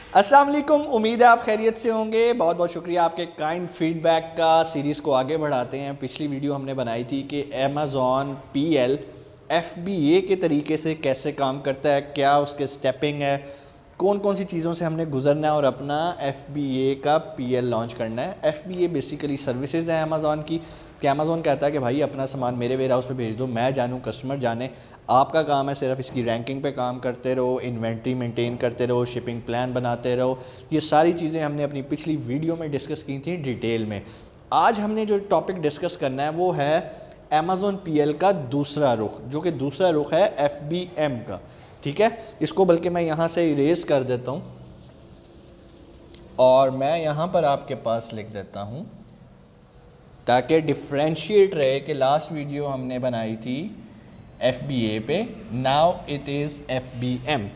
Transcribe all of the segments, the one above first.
अस्सलाम वालेकुम, उम्मीद है आप खैरियत से होंगे। बहुत बहुत शुक्रिया आपके काइंड फीडबैक का। सीरीज़ को आगे बढ़ाते हैं। पिछली वीडियो हमने बनाई थी कि अमेज़ॉन पीएल एफबीए के तरीके से कैसे काम करता है, क्या उसके स्टेपिंग है, कौन कौन सी चीज़ों से हमने गुजरना है और अपना एफबीए का पीएल लॉन्च करना है। एफबीए बेसिकली सर्विसेज है अमेज़ॉन की, कि अमेज़ॉन कहता है कि भाई अपना सामान मेरे वेयर हाउस पे भेज दो, मैं जानूँ, कस्टमर जाने। आपका काम है सिर्फ इसकी रैंकिंग पे काम करते रहो, इन्वेंट्री मेंटेन करते रहो, शिपिंग प्लान बनाते रहो। ये सारी चीज़ें हमने अपनी पिछली वीडियो में डिस्कस की थी डिटेल में। आज हमने जो टॉपिक डिस्कस करना है वो है अमेज़ॉन पीएल का दूसरा रुख, जो कि दूसरा रुख है एफबीएम का। ठीक है, इसको बल्कि मैं यहाँ से इरेज कर देता हूँ और मैं यहाँ पर आपके पास लिख देता हूँ ताकि डिफ्रेंशिएट रहे कि लास्ट वीडियो हमने बनाई थी एफबीए पे, now it is FBM.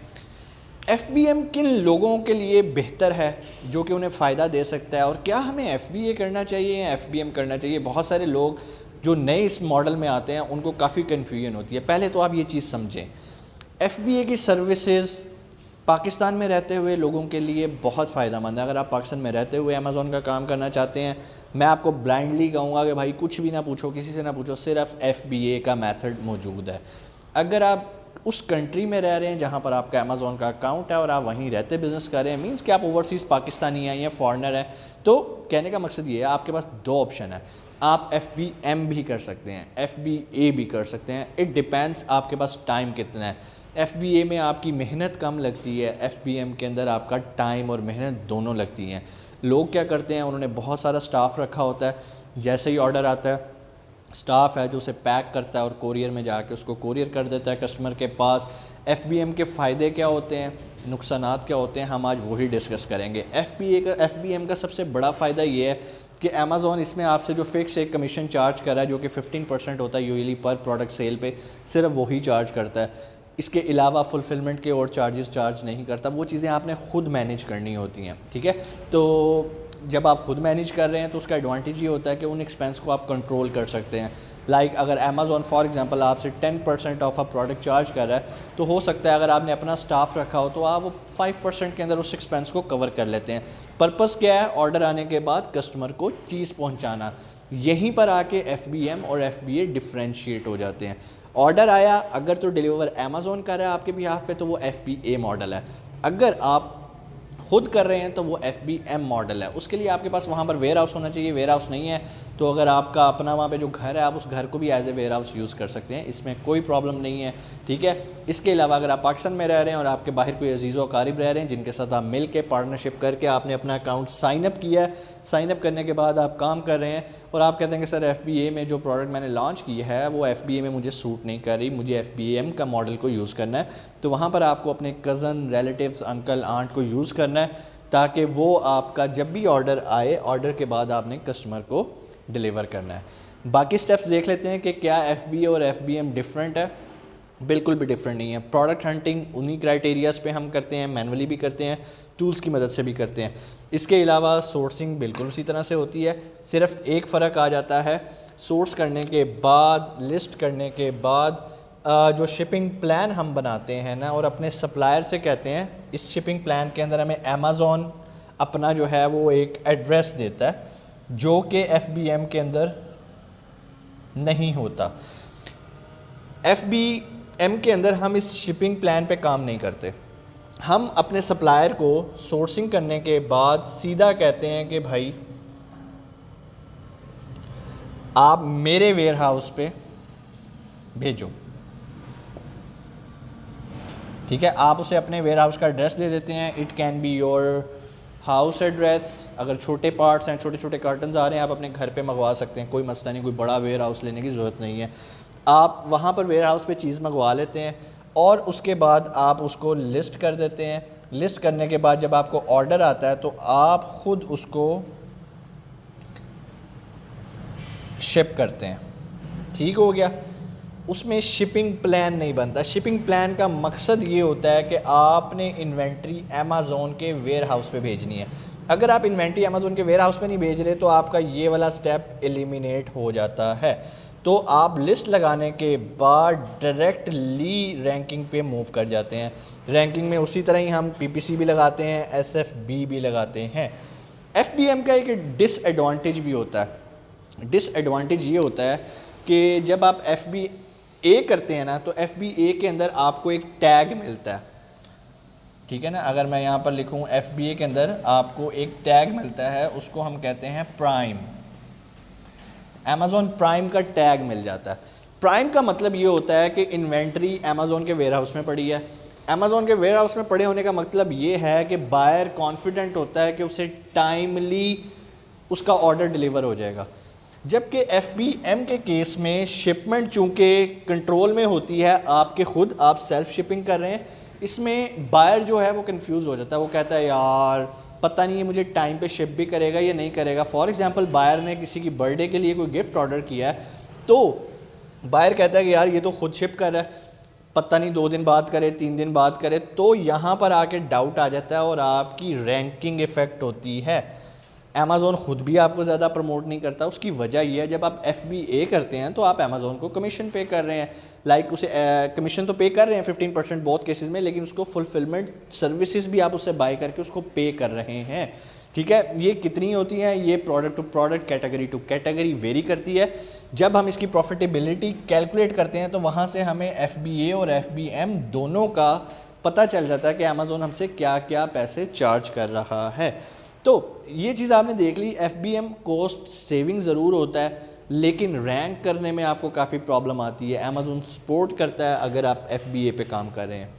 FBM किन लोगों के लिए बेहतर है जो कि उन्हें फ़ायदा दे सकता है, और क्या हमें एफबीए करना चाहिए या एफबीएम करना चाहिए। बहुत सारे लोग जो नए इस मॉडल में आते हैं उनको काफ़ी कन्फ्यूजन होती है। पहले तो आप ये चीज़ समझें, एफबीए की सर्विसेज पाकिस्तान में रहते हुए लोगों के लिए बहुत फ़ायदेमंद है। अगर आप पाकिस्तान में रहते हुए अमेज़ॉन का काम करना चाहते हैं, मैं आपको ब्लाइंडली कहूँगा कि भाई कुछ भी ना पूछो, किसी से ना पूछो, सिर्फ एफबीए का मेथड मौजूद है। अगर आप उस कंट्री में रह रहे हैं जहाँ पर आपका अमेज़ॉन का अकाउंट है और आप वहीं रहते बिज़नेस कर रहे हैं, मींस कि आप ओवरसीज़ पाकिस्तानी हैं या फॉरेनर हैं, तो कहने का मकसद ये है आपके पास दो ऑप्शन है। आप एफबीएम भी कर सकते हैं, एफबीए भी कर सकते हैं। इट डिपेंड्स आपके पास टाइम कितना है। एफबीए में आपकी मेहनत कम लगती है, एफबीएम के अंदर आपका टाइम और मेहनत दोनों लगती हैं। लोग क्या करते हैं, उन्होंने बहुत सारा स्टाफ रखा होता है, जैसे ही ऑर्डर आता है स्टाफ है जो उसे पैक करता है और कोरियर में जाके उसको कोरियर कर देता है कस्टमर के पास। एफबीएम के फ़ायदे क्या होते हैं, नुकसानात क्या होते हैं, हम आज वही डिस्कस करेंगे। एफबीएम का सबसे बड़ा फ़ायदा ये है कि अमेज़ॉन इसमें आपसे जो फ़िक्स एक कमीशन चार्ज कर रहा है, जो कि 15% होता है यूजुअली पर प्रोडक्ट सेल पे, सिर्फ वही चार्ज करता है। इसके अलावा फुलफिलमेंट के और चार्जेस चार्ज नहीं करता। वो चीज़ें आपने ख़ुद मैनेज करनी होती हैं। ठीक है, तो जब आप खुद मैनेज कर रहे हैं तो उसका एडवांटेज ये होता है कि उन एक्सपेंस को आप कंट्रोल कर सकते हैं। लाइक अगर अमेज़ॉन फॉर एग्जांपल आपसे 10% ऑफ अ प्रोडक्ट चार्ज कर रहा है, तो हो सकता है अगर आपने अपना स्टाफ रखा हो तो आप वो 5% के अंदर उस एक्सपेंस को कवर कर लेते हैं। पर्पस क्या है, ऑर्डर आने के बाद कस्टमर को चीज़ पहुँचाना। यहीं पर आके एफबीएम और एफबीए डिफ्रेंशिएट हो जाते हैं। ऑर्डर आया अगर तो डिलीवर अमेज़ॉन कर रहा है आपके बिहाफ पे, तो वो एफबीए मॉडल है। अगर आप खुद कर रहे हैं तो वो एफबीएम मॉडल है। उसके लिए आपके पास वहाँ पर वेयर हाउस होना चाहिए। वेयर हाउस नहीं है तो अगर आपका अपना वहाँ पे जो घर है, आप उस घर को भी as a warehouse use कर सकते हैं, इसमें कोई प्रॉब्लम नहीं है। ठीक है, इसके अलावा अगर आप पाकिस्तान में रह रहे हैं और आपके बाहर कोई अजीज़ व क़रीब रह रहे हैं जिनके साथ आप मिल के पार्टनरशिप करके आपने अपना अकाउंट साइन अप किया है, साइन अप करने के बाद आप काम कर रहे हैं और आप कहते हैं कि सर एफबीए में जो प्रोडक्ट मैंने लॉन्च की है वो एफबीए में मुझे सूट नहीं कर रही, मुझे एफबीएम का मॉडल को यूज़ करना है, तो वहाँ पर आपको अपने कज़न, रिलेटिव्स, अंकल, आंट को यूज़ करना है ताकि वो आपका जब भी ऑर्डर आए, ऑर्डर के बाद आपने कस्टमर को डिलीवर करना है। बाकी स्टेप्स देख लेते हैं कि क्या एफबीए और एफबीएम डिफरेंट है। बिल्कुल भी डिफरेंट नहीं है। प्रोडक्ट हंटिंग उन्हीं क्राइटेरियाज़ पे हम करते हैं, मैनुअली भी करते हैं, टूल्स की मदद से भी करते हैं। इसके अलावा सोर्सिंग बिल्कुल उसी तरह से होती है, सिर्फ एक फ़र्क आ जाता है, सोर्स करने के बाद, लिस्ट करने के बाद जो शिपिंग प्लान हम बनाते हैं ना और अपने सप्लायर से कहते हैं, इस शिपिंग प्लान के अंदर हमें अमेज़ॉन अपना जो है वो एक एड्रेस देता है जो कि एफबीएम के अंदर नहीं होता। एफबीएम के अंदर हम इस शिपिंग प्लान पे काम नहीं करते। हम अपने सप्लायर को सोर्सिंग करने के बाद सीधा कहते हैं कि भाई आप मेरे वेयर हाउस पे भेजो। ठीक है, आप उसे अपने वेयर हाउस का एड्रेस दे देते हैं। It can be your house address. अगर छोटे पार्ट्स हैं, छोटे छोटे कार्टन्स आ रहे हैं, आप अपने घर पे मंगवा सकते हैं, कोई मसला नहीं, कोई बड़ा वेयर हाउस लेने की ज़रूरत नहीं है। आप वहाँ पर वेयर हाउस पे चीज़ मंगवा लेते हैं और उसके बाद आप उसको लिस्ट कर देते हैं। लिस्ट करने के बाद जब आपको ऑर्डर आता है तो आप ख़ुद उसको शिप करते हैं। ठीक हो गया, उसमें शिपिंग प्लान नहीं बनता। शिपिंग प्लान का मकसद ये होता है कि आपने इन्वेंट्री अमेज़ॉन के वेयर हाउस पे भेजनी है। अगर आप इन्वेंट्री अमेज़ॉन के वेयर हाउस पे नहीं भेज रहे तो आपका ये वाला स्टेप एलिमिनेट हो जाता है। तो आप लिस्ट लगाने के बाद डायरेक्टली रैंकिंग पे मूव कर जाते हैं। रैंकिंग में उसी तरह ही हम पीपीसी भी लगाते हैं, एसएफबी भी लगाते हैं। एफबीएम का एक डिसएडवांटेज भी होता है। डिसएडवांटेज ये होता है कि जब आप एफबीए करते हैं ना, तो एफबीए के अंदर आपको एक टैग मिलता है, ठीक है ना। अगर मैं यहाँ पर लिखूँ एफबीए के अंदर आपको एक टैग मिलता है, उसको हम कहते हैं प्राइम। अमेज़ॉन प्राइम का टैग मिल जाता है। प्राइम का मतलब ये होता है कि इन्वेंट्री अमेज़ॉन के वेयर हाउस में पड़ी है। अमेज़ॉन के वेयर हाउस में पड़े होने का मतलब ये है कि बायर कॉन्फिडेंट होता है कि उसे टाइमली उसका ऑर्डर डिलीवर हो जाएगा। जबकि एफबीएम के केस में शिपमेंट चूँकि कंट्रोल में होती है आपके खुद, आप सेल्फ शिपिंग कर रहे हैं, इसमें बायर जो है वो कंफ्यूज हो जाता है। वो कहता है यार पता नहीं है मुझे टाइम पे शिप भी करेगा या नहीं करेगा। फॉर एग्जांपल बायर ने किसी की बर्थडे के लिए कोई गिफ्ट ऑर्डर किया है, तो बायर कहता है कि यार ये तो खुद शिप कर रहा है, पता नहीं 2 दिन बाद करे, 3 दिन बाद करे। तो यहाँ पर आके डाउट आ जाता है और आपकी रैंकिंग इफ़ेक्ट होती है। अमेज़ॉन ख़ुद भी आपको ज़्यादा प्रमोट नहीं करता। उसकी वजह यह है, जब आप एफबीए करते हैं तो आप अमेज़ॉन को कमीशन पे कर रहे हैं। लाइक उसे कमीशन तो पे कर रहे हैं 15% बहुत केसेस में, लेकिन उसको फुलफिलमेंट सर्विसेज भी आप उससे बाय करके उसको पे कर रहे हैं, ठीक है। ये कितनी होती हैं, ये product to product, category to category vary करती है। जब हम इसकी प्रॉफिटेबिलिटी कैलकुलेट करते हैं तो वहाँ से हमें एफबीए और एफबीएम दोनों का पता चल जाता है कि अमेज़ॉन हमसे क्या क्या पैसे चार्ज कर रहा है। तो ये चीज़ आपने देख ली। एफबीएम कॉस्ट सेविंग ज़रूर होता है, लेकिन रैंक करने में आपको काफ़ी प्रॉब्लम आती है। अमेज़ॉन सपोर्ट करता है अगर आप एफबीए पे काम कर रहे हैं।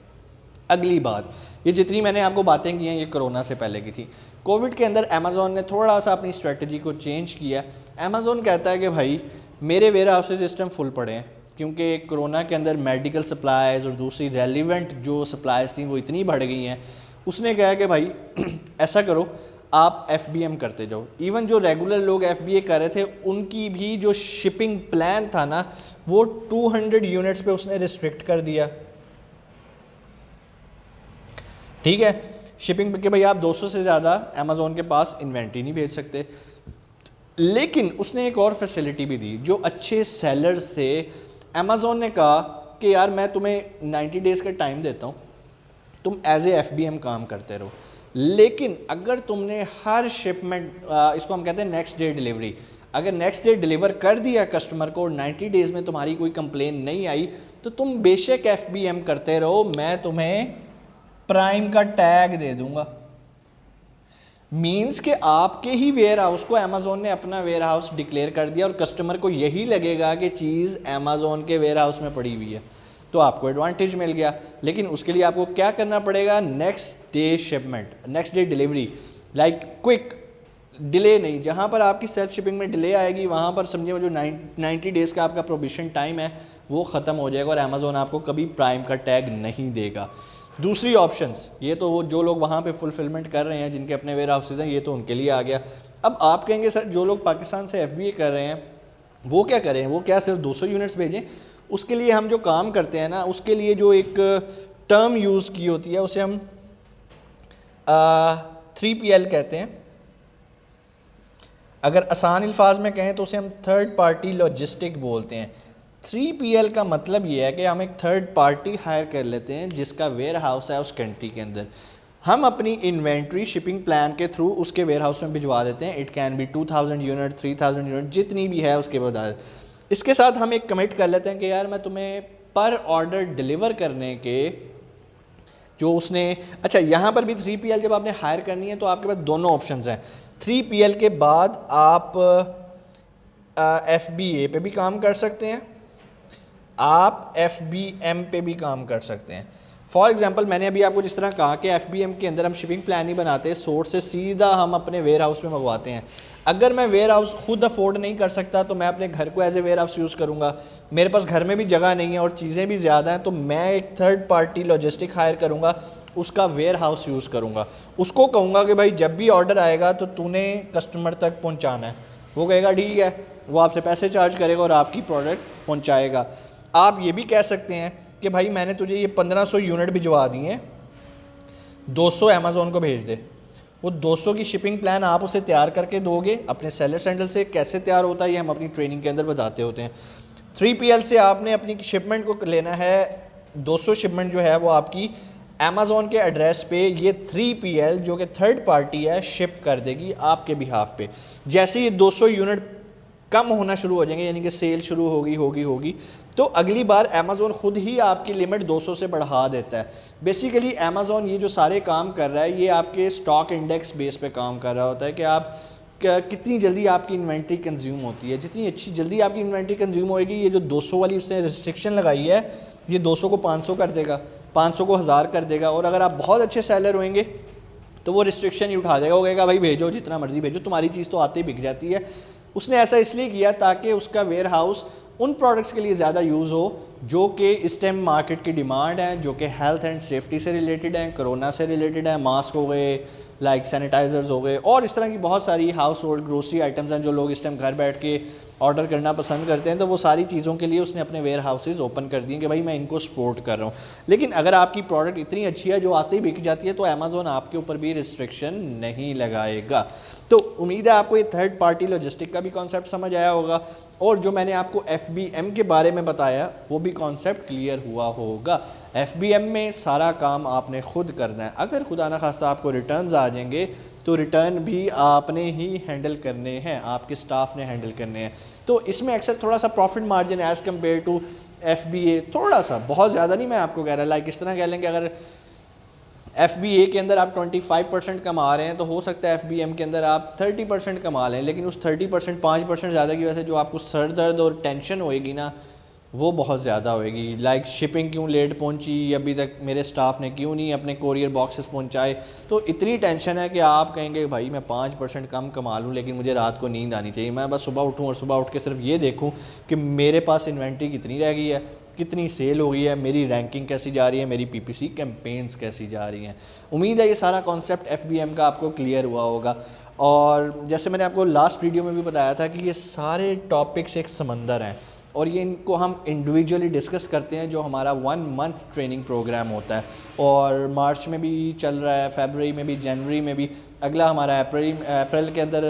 अगली बात, ये जितनी मैंने आपको बातें की हैं ये कोरोना से पहले की थी। कोविड के अंदर अमेज़ॉन ने थोड़ा सा अपनी स्ट्रेटजी को चेंज किया। अमेज़ॉन कहता है कि भाई मेरे वेयर हाउसेज इस टाइम फुल पड़े हैं, क्योंकि कोरोना के अंदर मेडिकल सप्लाईज़ और दूसरी रेलिवेंट जो सप्लाईज़ थी वो इतनी बढ़ गई हैं। उसने कहा कि भाई ऐसा करो, आप एफबीएम करते जाओ। इवन जो रेगुलर लोग एफबीए कर रहे थे उनकी भी जो शिपिंग प्लान था ना, वो 200 यूनिट्स पे उसने रिस्ट्रिक्ट कर दिया, ठीक है। शिपिंग के भाई आप 200 से ज़्यादा अमेज़ॉन के पास इन्वेंट्री नहीं भेज सकते। लेकिन उसने एक और फैसिलिटी भी दी। जो अच्छे सेलर्स थे, अमेज़ॉन ने कहा कि यार मैं तुम्हें 90 डेज़ का टाइम देता हूँ, तुम एज ए एफबीएम काम करते रहो, लेकिन अगर तुमने हर शिपमेंट, इसको हम कहते हैं नेक्स्ट डे डिलीवरी, अगर नेक्स्ट डे डिलीवर कर दिया कस्टमर को और 90 डेज़ में तुम्हारी कोई कंप्लेन नहीं आई, तो तुम बेशक एफबीएम करते रहो, मैं तुम्हें प्राइम का टैग दे दूंगा। मीन्स कि आपके ही वेयर हाउस को अमेज़ॉन ने अपना वेयर हाउस डिक्लेयर कर दिया और कस्टमर को यही लगेगा कि चीज़ अमेज़ॉन के वेयर हाउस में पड़ी हुई है, तो आपको एडवांटेज मिल गया। लेकिन उसके लिए आपको क्या करना पड़ेगा, next day shipment, next day delivery, like quick, delay नहीं। जहाँ पर आपकी सेल्फ शिपिंग में डिले आएगी वहाँ पर समझिए वो जो 90 डेज़ का आपका प्रोबिशन टाइम है वो ख़त्म हो जाएगा और अमेज़ॉन आपको कभी प्राइम का टैग नहीं देगा। दूसरी ऑप्शंस, ये तो वो जो लोग वहाँ पे फुलफिलमेंट कर रहे हैं जिनके अपने वेयर हाउसेज हैं, ये तो उनके लिए आ गया। अब आप कहेंगे सर जो लोग पाकिस्तान से एफबीए कर रहे हैं वो क्या करें, वो क्या सिर्फ 200 यूनिट्स भेजें? उसके लिए हम जो काम करते हैं ना, उसके लिए जो एक टर्म यूज़ की होती है उसे हम 3PL कहते हैं। अगर आसान अल्फाज में कहें तो उसे हम थर्ड पार्टी लॉजिस्टिक बोलते हैं। 3PL का मतलब ये है कि हम एक थर्ड पार्टी हायर कर लेते हैं जिसका वेयर हाउस है उस कंट्री के अंदर। हम अपनी इन्वेंट्री शिपिंग प्लान के थ्रू उसके वेयर हाउस में भिजवा देते हैं। It can be 2000 unit, 3000 unit, जितनी भी है उसके बाद। इसके साथ हम एक कमिट कर लेते हैं कि यार मैं तुम्हें पर ऑर्डर डिलीवर करने के जो उसने, अच्छा यहाँ पर भी 3PL जब आपने हायर करनी है तो आपके पास दोनों ऑप्शंस हैं। 3PL के बाद आप FBA पे भी काम कर सकते हैं, आप FBM पे भी काम कर सकते हैं। फॉर एग्जांपल मैंने अभी आपको जिस तरह कहा कि FBM के अंदर हम शिपिंग प्लान ही बनाते, सोर्स से सीधा हम अपने वेयर हाउस में मंगवाते हैं। अगर मैं वेयर हाउस खुद अफोर्ड नहीं कर सकता तो मैं अपने घर को as a warehouse use करूँगा। मेरे पास घर में भी जगह नहीं है और चीज़ें भी ज़्यादा हैं, तो मैं एक थर्ड पार्टी लॉजिस्टिक हायर करूँगा, उसका वेयर हाउस यूज़ करूँगा। उसको कहूँगा कि भाई जब भी ऑर्डर आएगा तो तूने कस्टमर तक पहुँचाना है। वो कहेगा ठीक है, वो आपसे पैसे चार्ज करेगा और आपकी प्रोडक्ट पहुँचाएगा। आप ये भी कह सकते हैं कि भाई मैंने तुझे ये 1500 यूनिट भिजवा दिए, 200 अमेज़ॉन को भेज दे। वो 200 की शिपिंग प्लान आप उसे तैयार करके दोगे अपने सेलर सैंडल से। कैसे तैयार होता है ये हम अपनी ट्रेनिंग के अंदर बताते होते हैं। 3PL से आपने अपनी शिपमेंट को लेना है, 200 शिपमेंट जो है वो आपकी अमेज़ॉन के एड्रेस पे ये 3PL जो कि थर्ड पार्टी है शिप कर देगी आपके बिहाफ पे। जैसे ही 200 यूनिट कम होना शुरू हो जाएंगे, यानी कि सेल शुरू होगी, तो अगली बार अमेज़ॉन ख़ुद ही आपकी लिमिट 200 से बढ़ा देता है। बेसिकली अमेज़ॉन ये जो सारे काम कर रहा है ये आपके स्टॉक इंडेक्स बेस पे काम कर रहा होता है कि आप कितनी जल्दी आपकी इन्वेंट्री कंज्यूम होती है। जितनी अच्छी जल्दी आपकी इन्वेंट्री कंज्यूम होएगी, ये जो 200 वाली उसने रिस्ट्रिक्शन लगाई है, ये 200 को 500 कर देगा, 500 को 1000 कर देगा। और अगर आप बहुत अच्छे सेलर होंगे तो वो रिस्ट्रिक्शन ही उठा देगा, वो कहेगा भाई भेजो जितना मर्जी भेजो, तुम्हारी चीज़ तो आते ही बिक जाती है। उसने ऐसा इसलिए किया ताकि उसका वेयर हाउस उन प्रोडक्ट्स के लिए ज़्यादा यूज़ हो जो कि इस टाइम मार्केट की डिमांड है, जो कि हेल्थ एंड सेफ्टी से रिलेटेड हैं, कोरोना से रिलेटेड है, मास्क हो गए, लाइक सैनिटाइज़र्स हो गए, और इस तरह की बहुत सारी हाउस होल्ड ग्रोसरी आइटम्स हैं जो लोग इस टाइम घर बैठ के ऑर्डर करना पसंद करते हैं। तो वो सारी चीज़ों के लिए उसने अपने वेयर हाउसेज़ ओपन कर दिए कि भाई मैं इनको सपोर्ट कर रहा हूँ। लेकिन अगर आपकी प्रोडक्ट इतनी अच्छी है जो आते ही बिक जाती है तो अमेज़ॉन आपके ऊपर भी रिस्ट्रिक्शन नहीं लगाएगा। तो उम्मीद है आपको ये थर्ड पार्टी लॉजिस्टिक का भी कॉन्सेप्ट समझ आया होगा, और जो मैंने आपको FBM के बारे में बताया वो भी कॉन्सेप्ट क्लियर हुआ होगा। FBM में सारा काम आपने खुद करना है। अगर खुदा ना खास्ता आपको रिटर्न्स आ जाएंगे तो रिटर्न भी आपने ही हैंडल करने हैं, आपके स्टाफ ने हैंडल करने हैं। तो इसमें अक्सर थोड़ा सा profit margin as compare to FBA थोड़ा सा, बहुत ज़्यादा नहीं मैं आपको कह रहा, लाइक इस तरह कह लेंगे अगर FBA के अंदर आप 25% कमा रहे हैं तो हो सकता है FBM के अंदर आप 30% कमा लें, लेकिन उस 30% 5% ज़्यादा की वजह से जो आपको सर दर्द और टेंशन होएगी ना वो बहुत ज़्यादा होएगी। लाइक शिपिंग क्यों लेट पहुंची, अभी तक मेरे स्टाफ ने क्यों नहीं अपने कोरियर बॉक्सेस पहुंचाए, तो इतनी टेंशन है कि आप कहेंगे भाई मैं 5% कम कमा लूँ लेकिन मुझे रात को नींद आनी चाहिए। मैं बस सुबह उठूँ और सुबह उठ के सिर्फ ये देखूँ कि मेरे पास इन्वेंट्री कितनी रह गई है, कितनी सेल हो गई है, मेरी रैंकिंग कैसी जा रही है, मेरी PPC कैंपेन्स कैसी जा रही हैं। उम्मीद है ये सारा कॉन्सेप्ट FBM का आपको क्लियर हुआ होगा। और जैसे मैंने आपको लास्ट वीडियो में भी बताया था कि ये सारे टॉपिक्स एक समंदर हैं और ये इनको हम इंडिविजुअली डिस्कस करते हैं जो हमारा 1 मंथ ट्रेनिंग प्रोग्राम होता है, और मार्च में भी चल रहा है, फरवरी में भी, जनवरी में भी, अगला हमारा अप्रैल के अंदर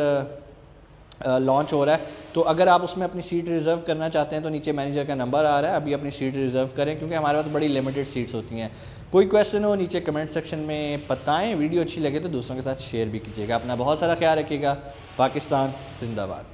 लॉन्च हो रहा है। तो अगर आप उसमें अपनी सीट रिज़र्व करना चाहते हैं तो नीचे मैनेजर का नंबर आ रहा है, अभी अपनी सीट रिज़र्व करें क्योंकि हमारे पास बड़ी लिमिटेड सीट्स होती हैं। कोई क्वेश्चन हो नीचे कमेंट सेक्शन में बताएं, वीडियो अच्छी लगे तो दूसरों के साथ शेयर भी कीजिएगा। अपना बहुत सारा ख्याल रखिएगा। पाकिस्तान जिंदाबाद।